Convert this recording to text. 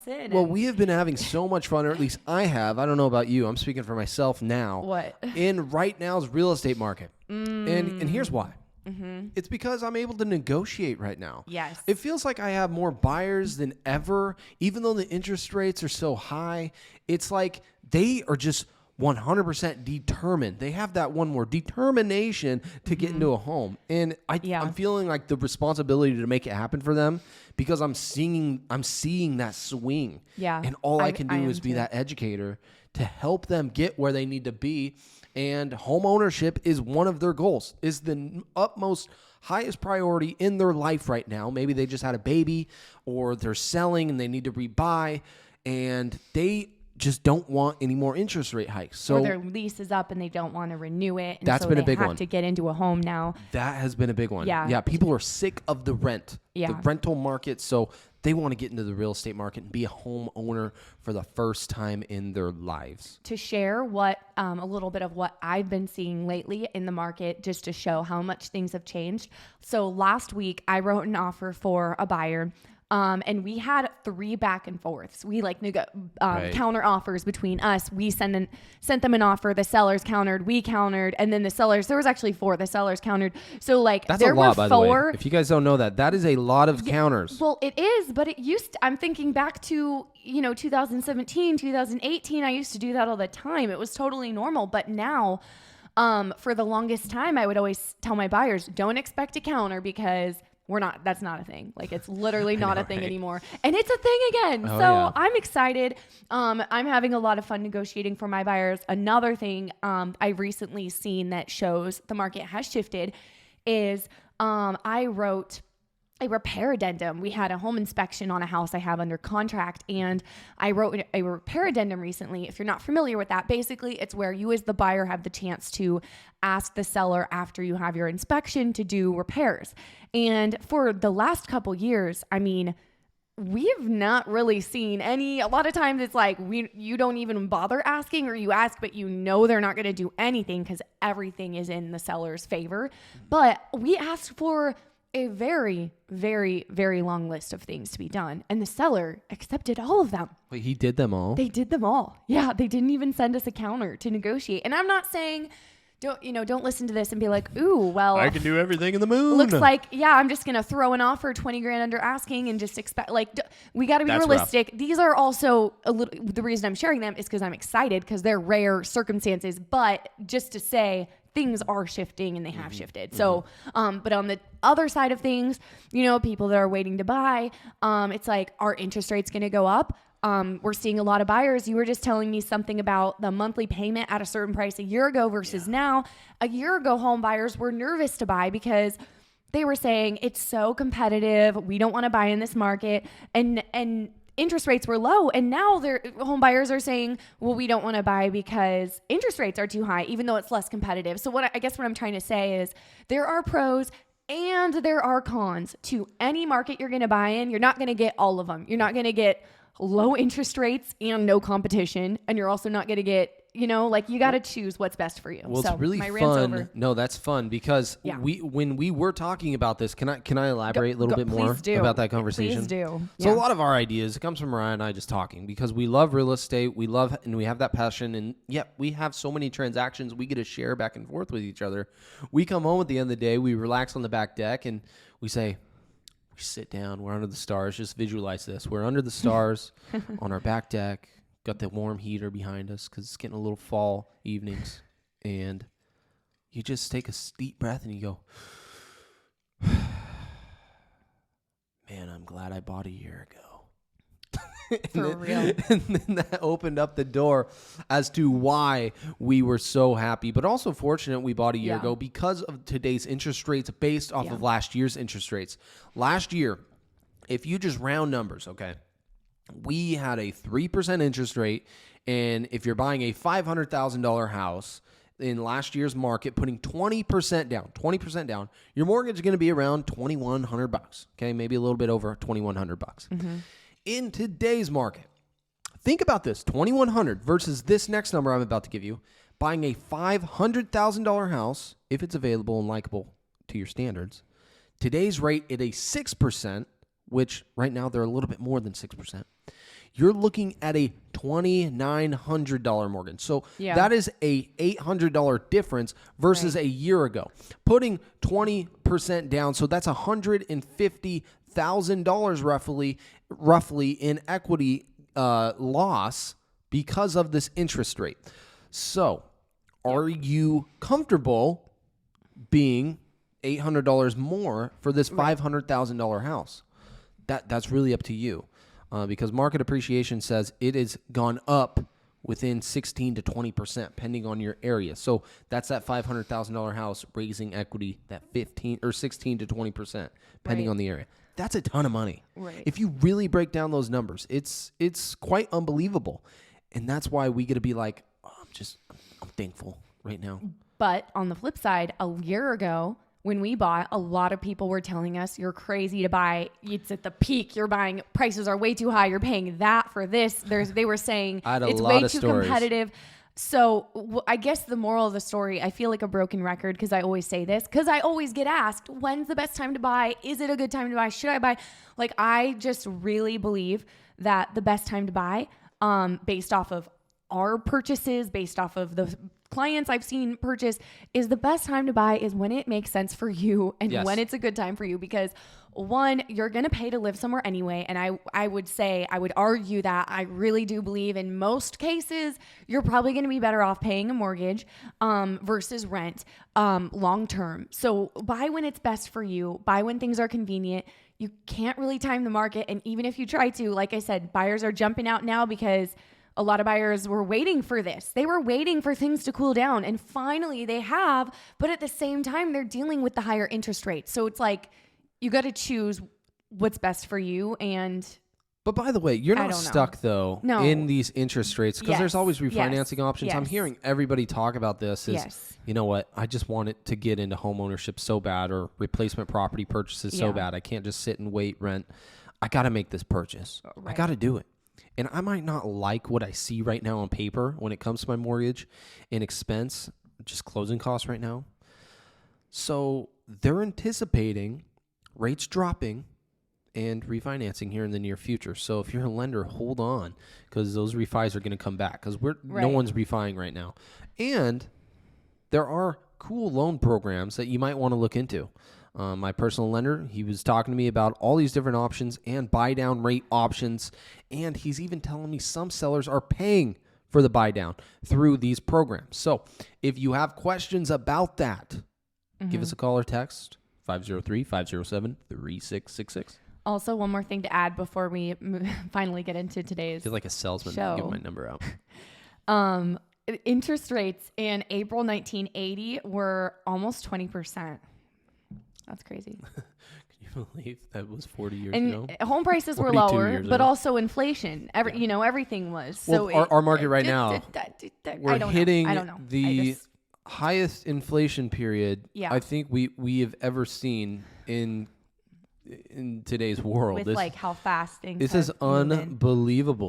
in. Well, we have been having so much fun, or at least I have. I don't know about you. I'm speaking for myself now. What? In right now's real estate market. And here's why. It's because I'm able to negotiate right now. Yes. It feels like I have more buyers than ever. Even though the interest rates are so high, it's like they are just 100% determined. They have that one more determination to get into a home. And I'm feeling like the responsibility to make it happen for them because I'm seeing that swing. Yeah. And all I can do is be that educator to help them get where they need to be. And home ownership is one of their goals, is the utmost highest priority in their life right now. Maybe they just had a baby or they're selling and they need to rebuy and they just don't want any more interest rate hikes. So or their lease is up and they don't want to renew it. And that's so been a big they one. have to get into a home now. That has been a big one. Yeah. Yeah. People are sick of the Yeah. rental market. So they want to get into the real estate market and be a home owner for the first time in their lives. To share what a little bit of what I've been seeing lately in the market, just to show how much things have changed. So last week I wrote an offer for a buyer. And we had 3 back and forths. We counter offers between us. We sent them an offer. The sellers countered. We countered. And then there was actually 4. The sellers countered. So that's there a lot, were 4. by the way. If you guys don't know that is a lot of counters. Well, it is, but I'm thinking back to, 2017, 2018. I used to do that all the time. It was totally normal. But now, for the longest time, I would always tell my buyers, don't expect a counter because that's not a thing. Like it's literally not a thing anymore. And it's a thing again. I'm excited. I'm having a lot of fun negotiating for my buyers. Another thing I've recently seen that shows the market has shifted is I wrote a repair addendum. We had a home inspection on a house I have under contract, and I wrote a repair addendum recently. If you're not familiar with that, basically it's where you as the buyer have the chance to ask the seller after you have your inspection to do repairs. And for the last couple years, we have not really seen any. A lot of times it's like you don't even bother asking, or you ask, but they're not going to do anything because everything is in the seller's favor. But we asked for a very, very, very long list of things to be done. And the seller accepted all of them. Wait, he did them all? They did them all. Yeah, they didn't even send us a counter to negotiate. And I'm not saying, don't listen to this and be like, ooh, well, I can do everything in the moon. Looks like, I'm just going to throw an offer $20,000 under asking and just expect, we got to be realistic. Rough. These are also the reason I'm sharing them is because I'm excited because they're rare circumstances, but just to say, things are shifting and they have shifted. So, but on the other side of things, people that are waiting to buy, it's like, are interest rates going to go up? We're seeing a lot of buyers. You were just telling me something about the monthly payment at a certain price a year ago versus now. A year ago, home buyers were nervous to buy because they were saying it's so competitive. We don't want to buy in this market. And interest rates were low, and now home buyers are saying, well, we don't want to buy because interest rates are too high, even though it's less competitive. So what I'm trying to say is there are pros and there are cons to any market you're going to buy in. You're not going to get all of them. You're not going to get low interest rates and no competition, and you're also not going to get, you got to choose what's best for you. Well, so it's really my rant's fun. over. No, that's fun because when we were talking about this, can I elaborate a little bit more about that conversation? Please do. So a lot of our ideas, it comes from Mariah and I just talking because we love real estate. We love, and we have that passion, and we have so many transactions we get to share back and forth with each other. We come home at the end of the day, we relax on the back deck, and we say, we sit down, we're under the stars. Just visualize this. We're under the stars on our back deck. Got the warm heater behind us because it's getting a little fall evenings. And you just take a deep breath and you go, man, I'm glad I bought a year ago. For real. And then that opened up the door as to why we were so happy, but also fortunate we bought a year ago because of today's interest rates based off of last year's interest rates. Last year, if you just round numbers, okay, we had a 3% interest rate, and if you're buying a $500,000 house in last year's market, putting 20% down, your mortgage is going to be around $2,100, okay, maybe a little bit over $2,100. In today's market, think about this, $2,100 versus this next number I'm about to give you, buying a $500,000 house, if it's available and likable to your standards, today's rate at a 6%, which right now they're a little bit more than 6%. you're looking at a $2,900 mortgage. So that is a $800 difference versus a year ago. Putting 20% down, so that's $150,000 roughly in equity loss because of this interest rate. So are you comfortable being $800 more for this $500,000 house? That's really up to you, because market appreciation says it has gone up within 16 to 20%, depending on your area. So that's that $500,000 house raising equity that 15 or 16 to 20%, depending on the area. That's a ton of money. Right. If you really break down those numbers, it's quite unbelievable, and that's why we get to be like, oh, I'm thankful right now. But on the flip side, a year ago, when we bought, a lot of people were telling us, you're crazy to buy. It's at the peak. You're buying. Prices are way too high. You're paying that for this. They were saying it's way too competitive. So I guess the moral of the story, I feel like a broken record because I always say this, because I always get asked, when's the best time to buy? Is it a good time to buy? Should I buy? Like, I just really believe that the best time to buy, based off of our purchases, based off of the clients I've seen purchase, is the best time to buy is when it makes sense for you and when it's a good time for you, because one, you're going to pay to live somewhere anyway. And I would argue that I really do believe in most cases, you're probably going to be better off paying a mortgage, versus rent, long-term. So buy when it's best for you, buy when things are convenient. You can't really time the market. And even if you try to, like I said, buyers are jumping out now because a lot of buyers were waiting for this. They were waiting for things to cool down, and finally they have, but at the same time, they're dealing with the higher interest rates. So it's like, you got to choose what's best for you. But by the way, you're not stuck though in these interest rates, because there's always refinancing options. I'm hearing everybody talk about this you know what, I just want it to get into home ownership so bad, or replacement property purchases so bad. I can't just sit and wait, rent. I got to make this purchase. I got to do it. And I might not like what I see right now on paper when it comes to my mortgage and expense, just closing costs right now. So they're anticipating rates dropping and refinancing here in the near future. So if you're a lender, hold on, because those refis are going to come back, because no one's refining right now. And there are cool loan programs that you might want to look into. My personal lender, he was talking to me about all these different options and buy down rate options. And he's even telling me some sellers are paying for the buy down through these programs. So if you have questions about that, give us a call or text 503-507-3666. Also, one more thing to add before we finally get into today's I feel like a salesman show. Give my number out. Interest rates in April 1980 were almost 20%. That's crazy. Can you believe that was 40 years ago? And home prices were lower, but also inflation. Everything was. Well, so our market right now, we're hitting the highest inflation period I think we have ever seen in today's world. With how fast things This is unbelievable.